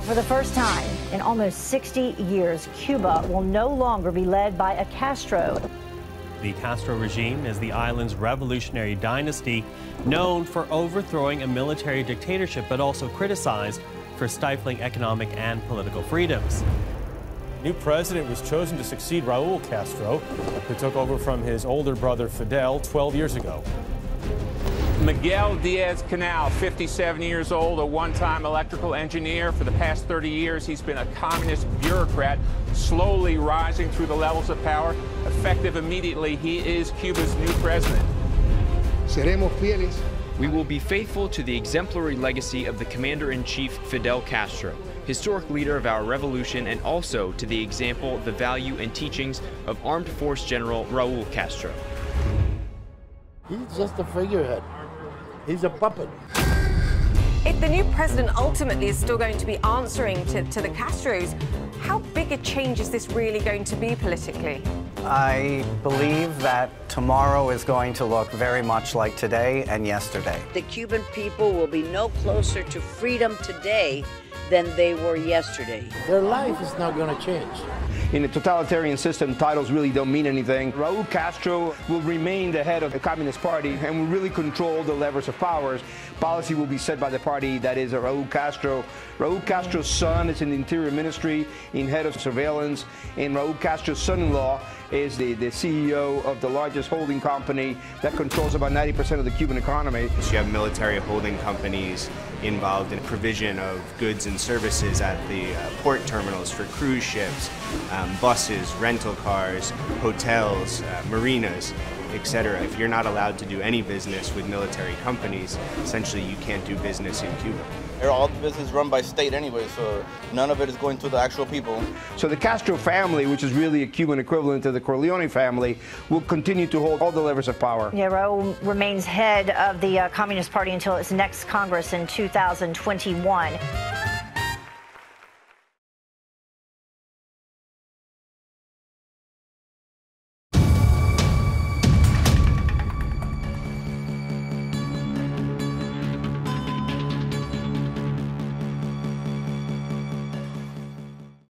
For the first time in almost 60 years, Cuba will no longer be led by a Castro. The Castro regime is the island's revolutionary dynasty, known for overthrowing a military dictatorship, but also criticized for stifling economic and political freedoms. New president was chosen to succeed Raul Castro, who took over from his older brother Fidel 12 years ago. Miguel Diaz-Canel, 57 years old, a one-time electrical engineer. For the past 30 years, he's been a communist bureaucrat, slowly rising through the levels of power. Effective immediately, he is Cuba's new president. Seremos fieles. We will be faithful to the exemplary legacy of the Commander-in-Chief Fidel Castro, historic leader of our revolution, and also to the example, the value, and teachings of Armed Force General Raul Castro. He's just a figurehead. He's a puppet. If the new president ultimately is still going to be answering to the Castros, how big a change is this really going to be politically? I believe that tomorrow is going to look very much like today and yesterday. The Cuban people will be no closer to freedom today than they were yesterday. Their life is not going to change. In a totalitarian system, titles really don't mean anything. Raul Castro will remain the head of the Communist Party and will really control the levers of powers. Policy will be set by the party that is Raul Castro. Raul Castro's son is in the Interior Ministry, in head of surveillance, and Raul Castro's son-in-law is the CEO of the largest holding company that controls about 90% of the Cuban economy. You have military holding companies involved in provision of goods and services at the port terminals for cruise ships, buses, rental cars, hotels, marinas, etc. If you're not allowed to do any business with military companies, essentially you can't do business in Cuba. All the business is run by state anyway, so none of it is going to the actual people. So the Castro family, which is really a Cuban equivalent to the Corleone family, will continue to hold all the levers of power. Yeah, Raul remains head of the Communist Party until its next Congress in 2021.